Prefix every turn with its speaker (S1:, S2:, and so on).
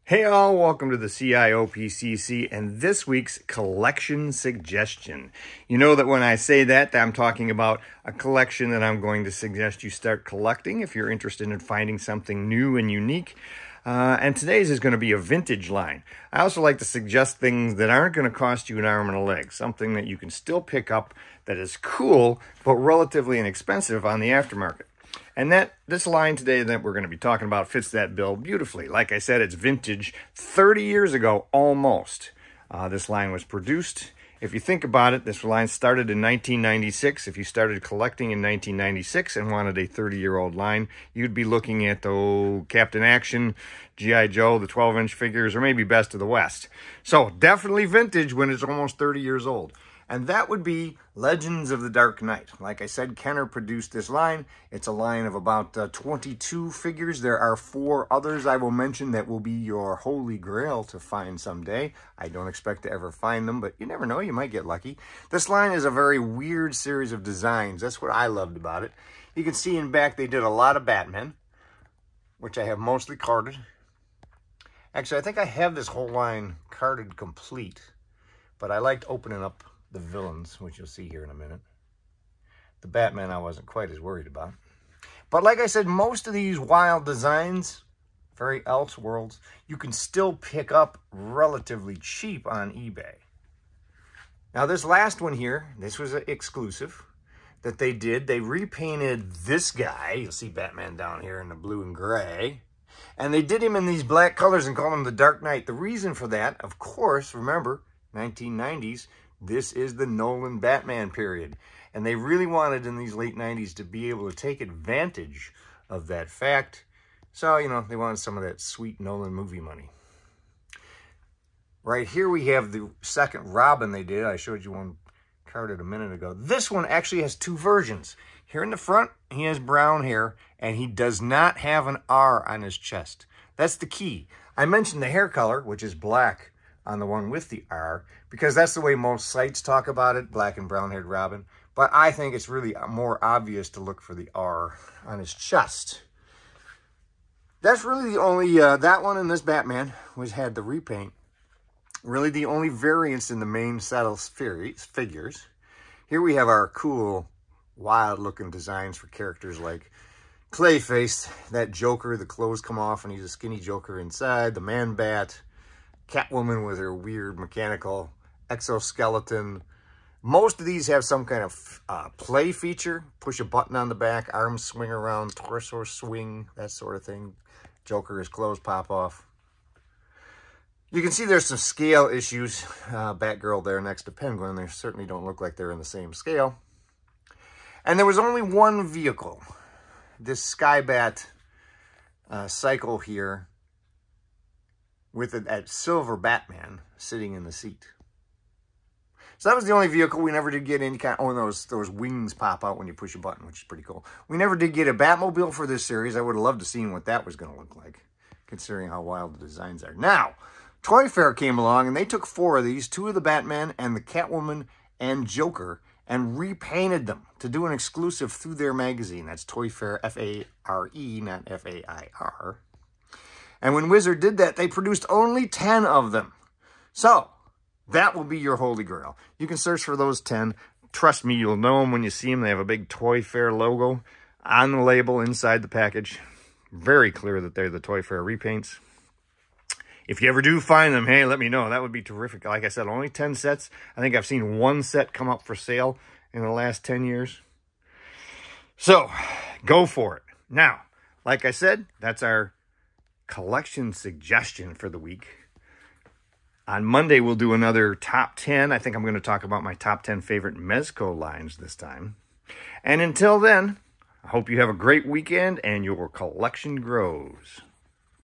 S1: Hey all, welcome to the CIOPCC and this week's collection suggestion. You know that when I say that, I'm talking about a collection that I'm going to suggest you start collecting if you're interested in finding something new and unique. And today's is going to be a vintage line. I also like to suggest things that aren't going to cost you an arm and a leg, something that you can still pick up that is cool but relatively inexpensive on the aftermarket. And this line today that we're going to be talking about fits that bill beautifully. Like I said, it's vintage 30 years ago, almost. This line was produced. If you think about it, this line started in 1996. If you started collecting in 1996 and wanted a 30-year-old line, you'd be looking at Captain Action, G.I. Joe, the 12-inch figures, or maybe Best of the West. So definitely vintage when it's almost 30 years old. And that would be Legends of the Dark Knight. Like I said, Kenner produced this line. It's a line of about 22 figures. There are 4 others I will mention that will be your holy grail to find someday. I don't expect to ever find them, but you never know. You might get lucky. This line is a very weird series of designs. That's what I loved about it. You can see in back they did a lot of Batman, which I have mostly carded. Actually, I think I have this whole line carded complete, but I liked opening up the villains, which you'll see here in a minute. The Batman I wasn't quite as worried about. But like I said, most of these wild designs, very Elseworlds, you can still pick up relatively cheap on eBay. Now this last one here, this was an exclusive that they did. They repainted this guy. You'll see Batman down here in the blue and gray. And they did him in these black colors and called him the Dark Knight. The reason for that, of course, remember, 1990s, this is the Nolan Batman period. And they really wanted in these late 90s to be able to take advantage of that fact. So, you know, they wanted some of that sweet Nolan movie money. Right here we have the second Robin they did. I showed you one carded a minute ago. This one actually has 2 versions. Here in the front, he has brown hair, and he does not have an R on his chest. That's the key. I mentioned the hair color, which is black on the one with the R, because that's the way most sites talk about it, black and brown-haired Robin. But I think it's really more obvious to look for the R on his chest. That's really the only, that one and this Batman had the repaint. Really the only variants in the main set of figures. Here we have our cool, wild-looking designs for characters like Clayface, that Joker, the clothes come off and he's a skinny Joker inside, the Man-Bat, Catwoman with her weird mechanical exoskeleton. Most of these have some kind of play feature. Push a button on the back, arms swing around, torso swing, that sort of thing. Joker, his clothes pop off. You can see there's some scale issues. Batgirl there next to Penguin. They certainly don't look like they're in the same scale. And there was only one vehicle. This Skybat cycle here, with that silver Batman sitting in the seat. So that was the only vehicle. We never did get any kind of, oh, those wings pop out when you push a button, which is pretty cool. We never did get a Batmobile for this series. I would have loved to seen what that was going to look like, considering how wild the designs are. Now, Toy Fair came along, and they took 4 of these, 2 of the Batman and the Catwoman and Joker, and repainted them to do an exclusive through their magazine. That's Toy Fair, F-A-R-E, not F-A-I-R. And when Wizard did that, they produced only 10 of them. So, that will be your holy grail. You can search for those 10. Trust me, you'll know them when you see them. They have a big Toy Fair logo on the label inside the package. Very clear that they're the Toy Fair repaints. If you ever do find them, hey, let me know. That would be terrific. Like I said, only 10 sets. I think I've seen 1 set come up for sale in the last 10 years. So, go for it. Now, like I said, that's our collection suggestion for the week. On Monday, we'll do another top 10. I think I'm going to talk about my top 10 favorite Mezco lines this time. And until then, I hope you have a great weekend and your collection grows.